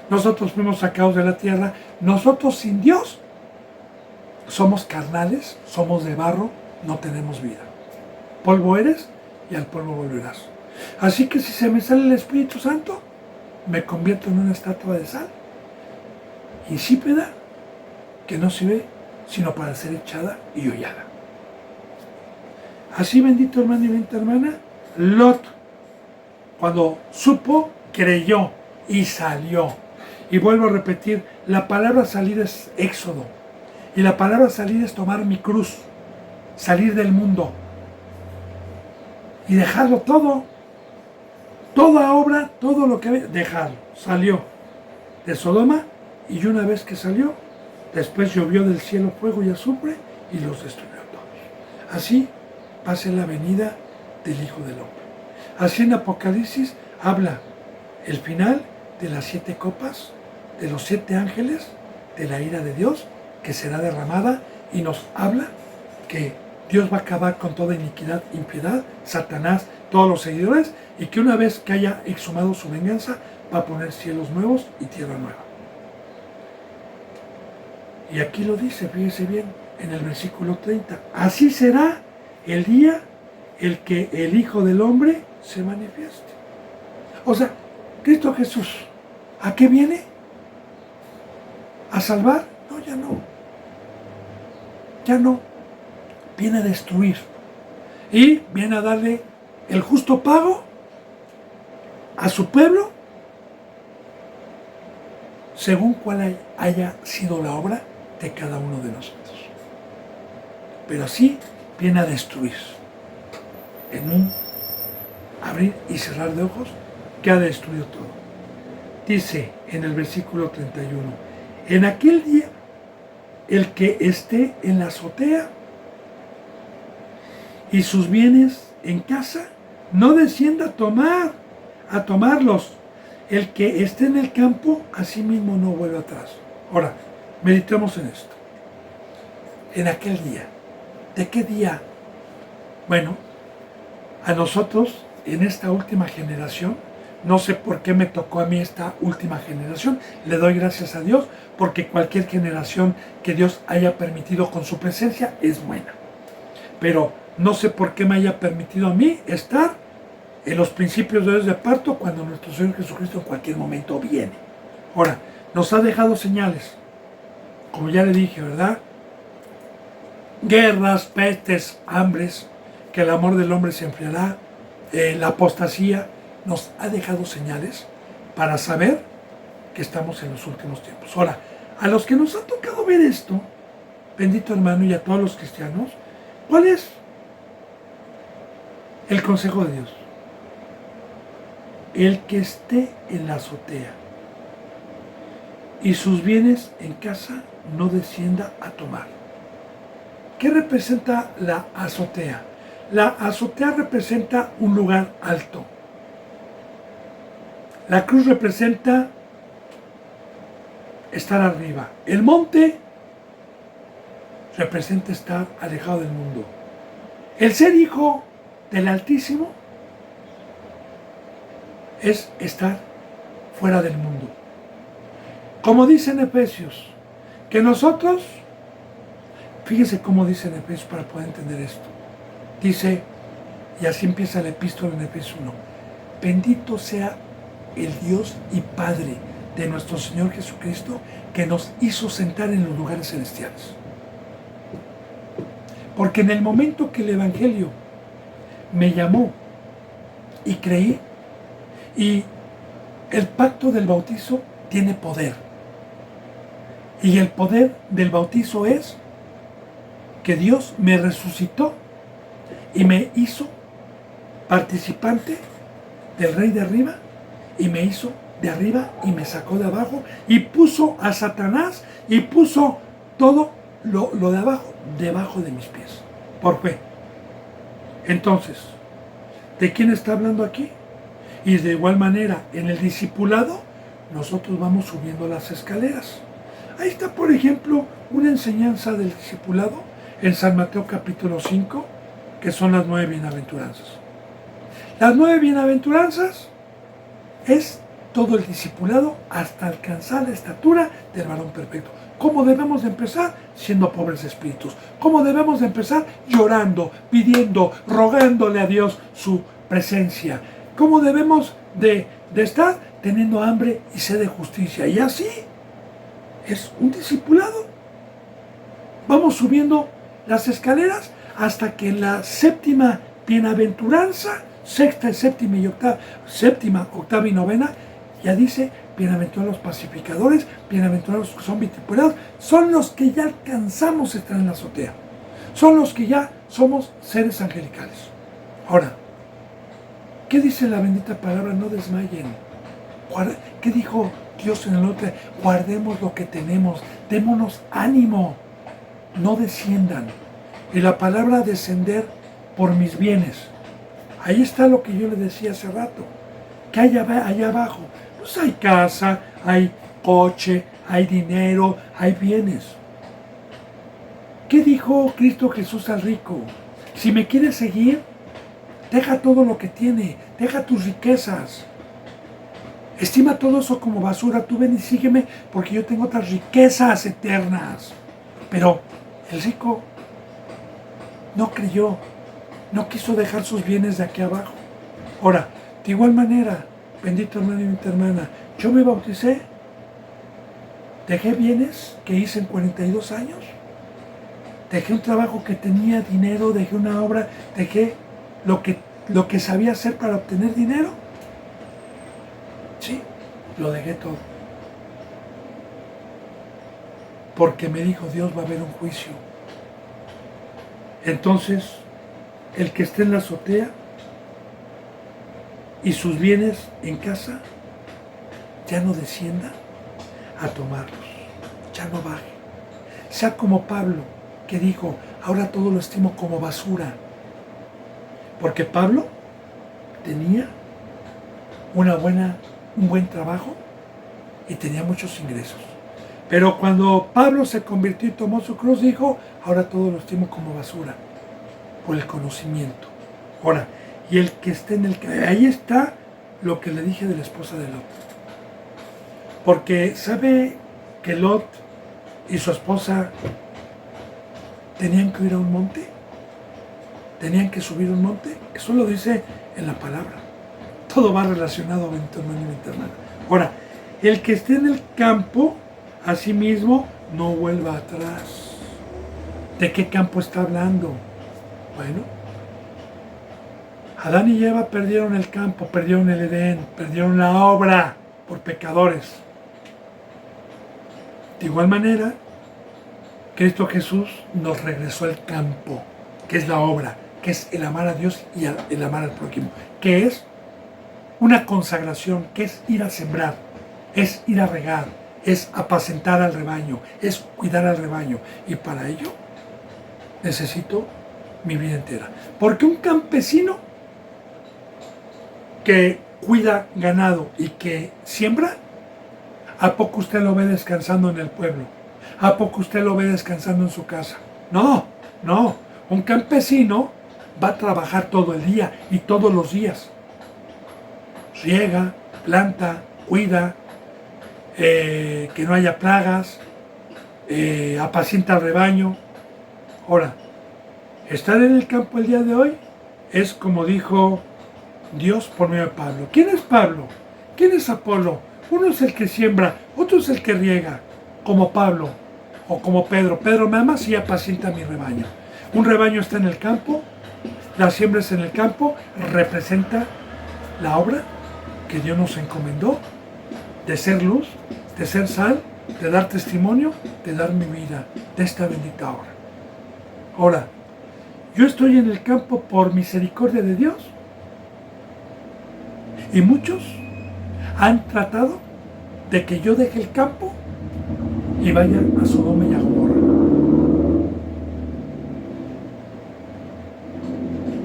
nosotros fuimos sacados de la tierra, nosotros sin Dios somos carnales, somos de barro, no tenemos vida. Polvo eres y al polvo volverás. Así que si se me sale el Espíritu Santo, me convierto en una estatua de sal, insípida, que no sirve sino para ser echada y hollada. Así, bendito hermano y bendita hermana, Lot, cuando supo, creyó y salió. Y vuelvo a repetir, la palabra salir es éxodo. Y la palabra salir es tomar mi cruz, salir del mundo y dejarlo todo. Toda obra, todo lo que había, dejarlo. Salió de Sodoma y una vez que salió, después llovió del cielo fuego y azufre y los destruyó a todos. Así pasa la venida del Hijo del Hombre. Así en Apocalipsis habla el final de las 7 copas, de los 7 ángeles, de la ira de Dios que será derramada y nos habla que Dios va a acabar con toda iniquidad, impiedad, Satanás, todos los seguidores, y que una vez que haya exhumado su venganza, va a poner cielos nuevos y tierra nueva. Y aquí lo dice, fíjese bien, en el versículo 30. Así será el día el que el Hijo del Hombre se manifieste. O sea, Cristo Jesús, ¿a qué viene? ¿A salvar? No, ya no. Ya no. Viene a destruir. Y viene a darle el justo pago a su pueblo según cuál haya sido la obra de cada uno de nosotros. Pero así viene a destruir en un abrir y cerrar de ojos que ha destruido todo. Dice en el versículo 31, en aquel día el que esté en la azotea y sus bienes en casa, no descienda a tomarlos. El que esté en el campo, así mismo no vuelve atrás. Ahora, meditemos en esto. En aquel día. ¿De qué día? Bueno, a nosotros, en esta última generación, No sé por qué me tocó a mí esta última generación. Le doy gracias a Dios porque cualquier generación que Dios haya permitido con su presencia es buena. Pero no sé por qué me haya permitido a mí estar en los principios de Dios de parto cuando nuestro Señor Jesucristo en cualquier momento viene. Ahora, nos ha dejado señales, como ya le dije, ¿verdad? Guerras, pestes, hambres, que el amor del hombre se enfriará, la apostasía, nos ha dejado señales para saber que estamos en los últimos tiempos. Ahora, a los que nos ha tocado ver esto, bendito hermano, y a todos los cristianos, ¿cuál es el consejo de Dios? El que esté en la azotea y sus bienes en casa no descienda a tomar. ¿Qué representa la azotea? La azotea representa un lugar alto. La cruz representa estar arriba. El monte representa estar alejado del mundo. El ser hijo del Altísimo es estar fuera del mundo. Como dice en Efesios, que nosotros, fíjese cómo dice en Efesios para poder entender esto. Dice, y así empieza el epístola en Efesios 1, bendito sea el Dios y Padre de nuestro Señor Jesucristo, que nos hizo sentar en los lugares celestiales. Porque en el momento que el Evangelio me llamó y creí, y el pacto del bautizo tiene poder. Y el poder del bautizo es que Dios me resucitó y me hizo participante del Rey de arriba, y me hizo de arriba y me sacó de abajo y puso a Satanás y puso todo lo de abajo debajo de mis pies. ¿Por qué? Entonces, ¿de quién está hablando aquí? Y de igual manera, en el discipulado, nosotros vamos subiendo las escaleras. Ahí está, por ejemplo, una enseñanza del discipulado en San Mateo capítulo 5, que son las 9 bienaventuranzas. Las 9 bienaventuranzas es todo el discipulado hasta alcanzar la estatura del varón perfecto. ¿Cómo debemos de empezar? Siendo pobres de espíritus. ¿Cómo debemos de empezar? Llorando, pidiendo, rogándole a Dios su presencia. ¿Cómo debemos de estar? Teniendo hambre y sed de justicia. Y así es un discipulado. Vamos subiendo las escaleras hasta que en la séptima bienaventuranza, sexta, séptima y octava, séptima, octava y novena, ya dice, bienaventurados los pacificadores, bienaventurados los que son vituperados, son los que ya alcanzamos a estar en la azotea. Son los que ya somos seres angelicales. Ahora, ¿qué dice la bendita palabra? No desmayen. ¿Qué dijo Dios en el norte? Guardemos lo que tenemos, démonos ánimo, no desciendan. Y la palabra descender por mis bienes. Ahí está lo que yo le decía hace rato. ¿Qué hay allá abajo? Pues hay casa, hay coche, hay dinero, hay bienes. ¿Qué dijo Cristo Jesús al rico? Si me quieres seguir, deja todo lo que tiene, deja tus riquezas. Estima todo eso como basura, tú ven y sígueme porque yo tengo otras riquezas eternas. Pero el rico no creyó, no quiso dejar sus bienes de aquí abajo. Ahora, de igual manera, bendito hermano y bendita hermana, yo me bauticé, dejé bienes que hice en 42 años, dejé un trabajo que tenía dinero, dejé una obra, dejé lo que sabía hacer para obtener dinero. Sí, lo dejé todo. Porque me dijo Dios, va a haber un juicio. Entonces, el que esté en la azotea y sus bienes en casa, ya no descienda a tomarlos, ya no baje. Sea como Pablo, que dijo, ahora todo lo estimo como basura. Porque Pablo tenía un buen trabajo y tenía muchos ingresos. Pero cuando Pablo se convirtió y tomó su cruz, dijo, ahora todo lo estimo como basura, por el conocimiento. Ahora, y el que esté en el... Ahí está lo que le dije de la esposa de Lot. Porque sabe que Lot y su esposa tenían que ir a un monte, tenían que subir un monte. Eso lo dice en la palabra. Todo va relacionado, bendito hermano y bendita hermana. Ahora, el que esté en el campo, asimismo, no vuelva atrás. ¿De qué campo está hablando? Bueno, Adán y Eva perdieron el campo, perdieron el Edén, perdieron la obra por pecadores. De igual manera, Cristo Jesús nos regresó al campo, que es la obra, que es el amar a Dios y el amar al prójimo, que es una consagración, que es ir a sembrar, es ir a regar, es apacentar al rebaño, es cuidar al rebaño. Y para ello necesito mi vida entera. Porque un campesino que cuida ganado y que siembra, ¿a poco usted lo ve descansando en el pueblo? ¿A poco usted lo ve descansando en su casa? No, no. Un campesino va a trabajar todo el día y todos los días. Riega, planta, cuida, que no haya plagas, apacienta al rebaño. Ahora, estar en el campo el día de hoy es como dijo Dios por medio de Pablo. ¿Quién es Pablo? ¿Quién es Apolo? Uno es el que siembra, otro es el que riega, como Pablo o como Pedro. Pedro me ama y apacienta mi rebaño. Un rebaño está en el campo, la siembra es en el campo, representa la obra que Dios nos encomendó de ser luz, de ser sal, de dar testimonio, de dar mi vida, de esta bendita obra. Ahora, yo estoy en el campo por misericordia de Dios y muchos han tratado de que yo deje el campo y vaya a Sodoma y a Gomorra.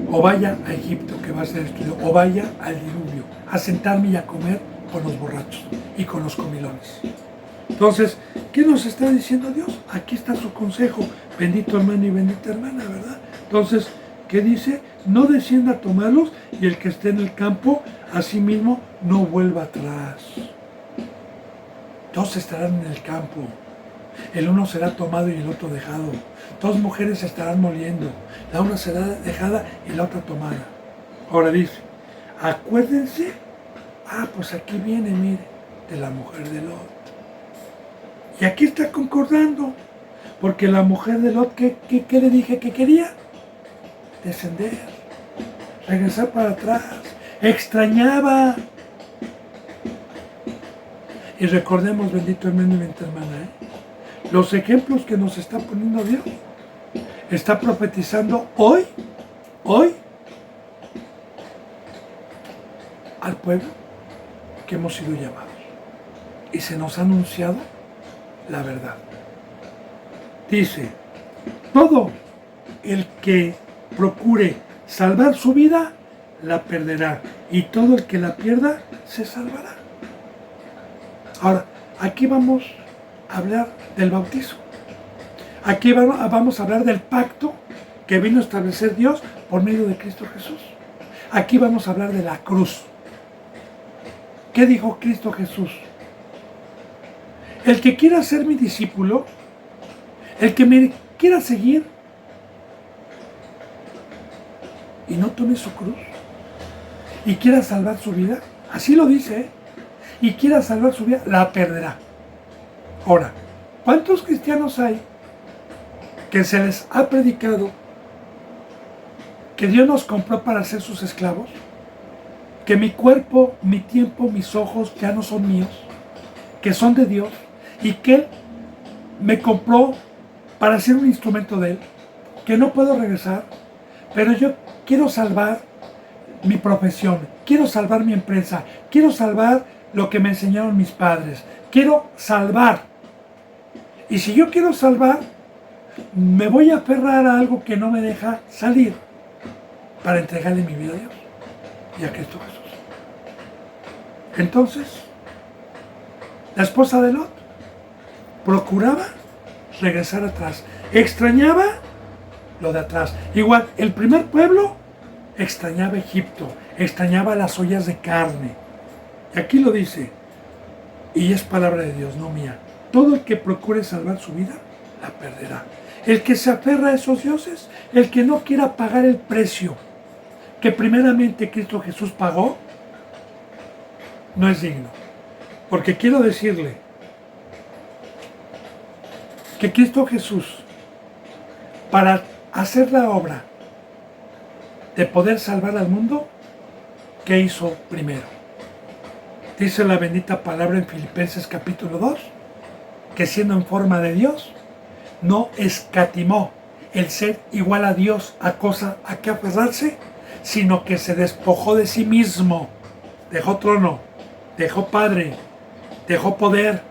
O vaya a Egipto, que va a ser destruido, o vaya al diluvio, a sentarme y a comer con los borrachos y con los comilones. Entonces, ¿qué nos está diciendo Dios? Aquí está su consejo, bendito hermano y bendita hermana, ¿verdad? Entonces, ¿qué dice? No descienda a tomarlos y el que esté en el campo, asimismo, no vuelva atrás. Dos estarán en el campo. El uno será tomado y el otro dejado. Dos mujeres se estarán moliendo. La una será dejada y la otra tomada. Ahora dice, acuérdense, pues aquí viene, mire, de la mujer de Lot. Y aquí está concordando, porque la mujer de Lot, ¿qué le dije que quería? Descender, regresar para atrás, extrañaba. Y recordemos, bendito hermano y bendita hermana, los ejemplos que nos está poniendo Dios. Está profetizando hoy, al pueblo que hemos sido llamados. Y se nos ha anunciado la verdad. Dice, todo el que procure salvar su vida, la perderá. Y todo el que la pierda, se salvará. Ahora, aquí vamos a hablar del bautizo. Aquí vamos a hablar del pacto que vino a establecer Dios por medio de Cristo Jesús. Aquí vamos a hablar de la cruz. ¿Qué dijo Cristo Jesús? El que quiera ser mi discípulo, el que me quiera seguir y no tome su cruz y quiera salvar su vida, así lo dice, y quiera salvar su vida, la perderá. Ahora, ¿cuántos cristianos hay que se les ha predicado que Dios nos compró para ser sus esclavos? Que mi cuerpo, mi tiempo, mis ojos ya no son míos, que son de Dios y que Él me compró para ser un instrumento de Él, que no puedo regresar, pero yo quiero salvar mi profesión, quiero salvar mi empresa, quiero salvar lo que me enseñaron mis padres, quiero salvar. Y si yo quiero salvar, me voy a aferrar a algo que no me deja salir para entregarle mi vida a Dios y a Cristo Jesús. Entonces, la esposa de Lot procuraba regresar atrás, extrañaba lo de atrás. Igual, el primer pueblo extrañaba Egipto, extrañaba las ollas de carne, Y aquí lo dice, y es palabra de Dios, no mía. Todo el que procure salvar su vida, la perderá. El que se aferra a esos dioses, el que no quiera pagar el precio que primeramente Cristo Jesús pagó, no es digno. Porque quiero decirle que Cristo Jesús, para hacer la obra de poder salvar al mundo, ¿qué hizo primero? Dice la bendita palabra en Filipenses capítulo 2, que siendo en forma de Dios, no escatimó el ser igual a Dios a cosa a que aferrarse, sino que se despojó de sí mismo, dejó trono, dejó padre, dejó poder,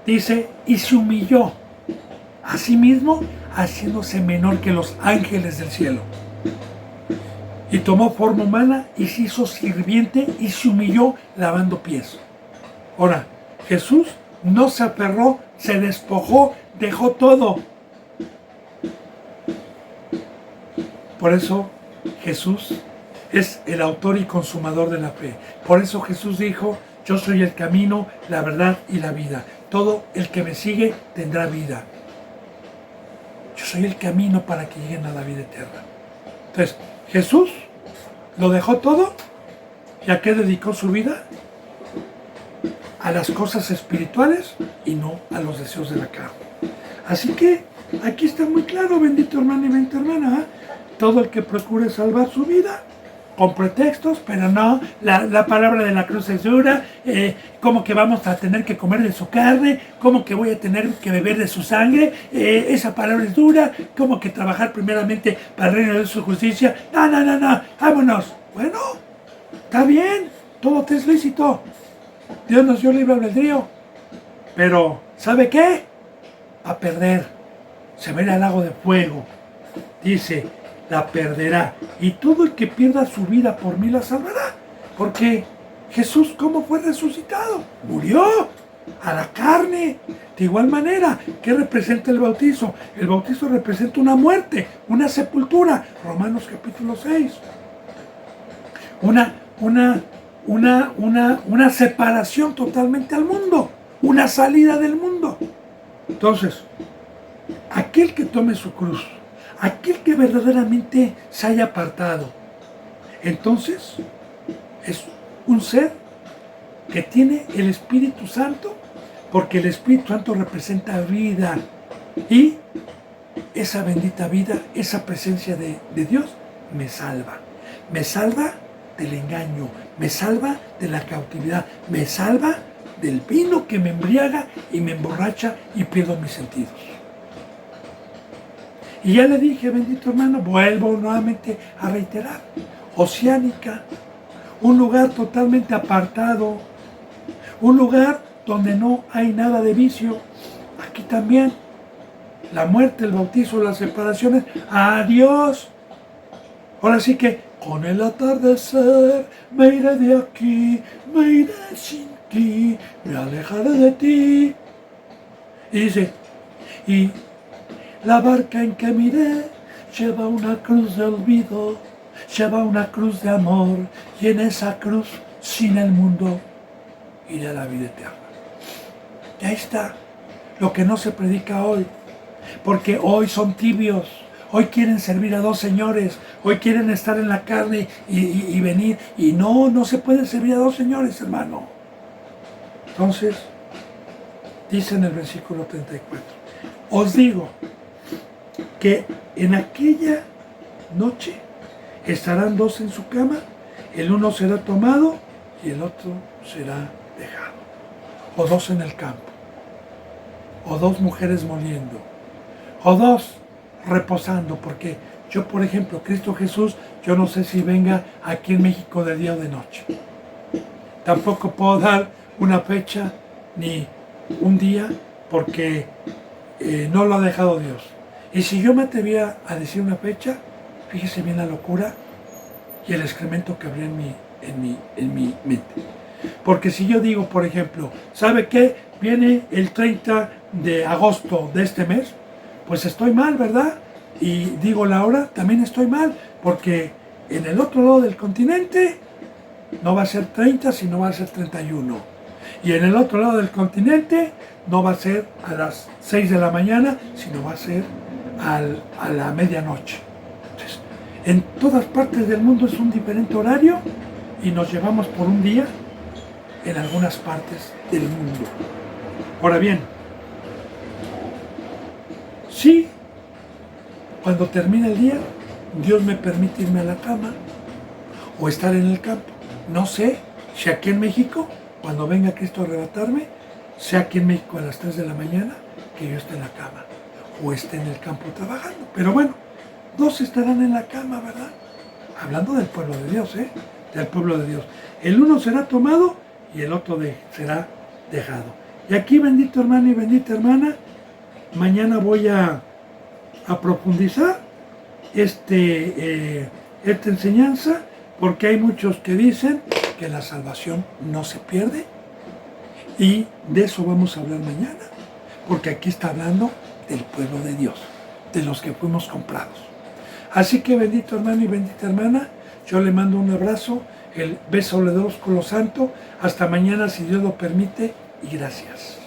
dice, y se humilló a sí mismo, haciéndose menor que los ángeles del cielo. Y tomó forma humana y se hizo sirviente y se humilló lavando pies. Ahora, Jesús no se aferró, se despojó, dejó todo. Por eso Jesús es el autor y consumador de la fe. Por eso Jesús dijo, yo soy el camino, la verdad y la vida. Todo el que me sigue tendrá vida. Yo soy el camino para que lleguen a la vida eterna. Entonces, Jesús lo dejó todo. ¿Y a qué dedicó su vida? A las cosas espirituales y no a los deseos de la carne. Así que aquí está muy claro, bendito hermano y bendita hermana, ¿eh? Todo el que procure salvar su vida, con pretextos, pero no, la palabra de la cruz es dura, como que vamos a tener que comer de su carne, como que voy a tener que beber de su sangre, esa palabra es dura, como que trabajar primeramente para el reino de su justicia, no, vámonos. Bueno, está bien, todo te es lícito, Dios nos dio libre albedrío, pero ¿sabe qué? A perder, se va a ir al lago de fuego, dice, la perderá, y todo el que pierda su vida por mí la salvará, porque Jesús, ¿cómo fue resucitado? Murió a la carne. De igual manera, ¿qué representa el bautizo? El bautizo representa una muerte, una sepultura, Romanos capítulo 6, una separación totalmente al mundo, una salida del mundo. Entonces, aquel que tome su cruz, aquel que verdaderamente se haya apartado, entonces es un ser que tiene el Espíritu Santo, porque el Espíritu Santo representa vida, y esa bendita vida, esa presencia de Dios me salva del engaño, me salva de la cautividad, me salva del vino que me embriaga y me emborracha y pierdo mis sentidos. Y ya le dije, bendito hermano, vuelvo nuevamente a reiterar, Oceánica, un lugar totalmente apartado, un lugar donde no hay nada de vicio. Aquí también, la muerte, el bautizo, las separaciones, adiós. Ahora sí que, con el atardecer, me iré de aquí, me iré sin ti, me alejaré de ti. Y dice, y la barca en que miré lleva una cruz de olvido, lleva una cruz de amor, y en esa cruz, sin el mundo, iré a la vida eterna. Y ahí está lo que no se predica hoy, porque hoy son tibios, hoy quieren servir a dos señores, hoy quieren estar en la carne y venir, y no se puede servir a dos señores, hermano. Entonces, dice en el versículo 34, os digo, que en aquella noche estarán dos en su cama, el uno será tomado y el otro será dejado. O dos en el campo, o dos mujeres moliendo, o dos reposando, porque yo, por ejemplo, Cristo Jesús, yo no sé si venga aquí en México de día o de noche. Tampoco puedo dar una fecha ni un día, porque no lo ha dejado Dios. Y si yo me atreviera a decir una fecha, fíjese bien la locura y el excremento que habría en mi mente. Porque si yo digo, por ejemplo, ¿sabe qué? Viene el 30 de agosto de este mes, pues estoy mal, ¿verdad? Y digo la hora, también estoy mal, porque en el otro lado del continente no va a ser 30, sino va a ser 31. Y en el otro lado del continente no va a ser a las 6 de la mañana, sino va a ser a la medianoche. Entonces, en todas partes del mundo es un diferente horario y nos llevamos por un día en algunas partes del mundo. Ahora bien, sí, cuando termina el día, Dios me permite irme a la cama o estar en el campo. No sé si aquí en México, cuando venga Cristo a arrebatarme, sea aquí en México a las 3 de la mañana, que yo esté en la cama o esté en el campo trabajando. Pero bueno, dos estarán en la cama, ¿verdad? Hablando del pueblo de Dios, del pueblo de Dios. El uno será tomado y el otro será dejado. Y aquí, bendito hermano y bendita hermana, mañana voy a profundizar esta enseñanza, porque hay muchos que dicen que la salvación no se pierde, y de eso vamos a hablar mañana, porque aquí está hablando del pueblo de Dios, de los que fuimos comprados. Así que, bendito hermano y bendita hermana, yo le mando un abrazo, el beso le doy con lo santo, hasta mañana si Dios lo permite, y gracias.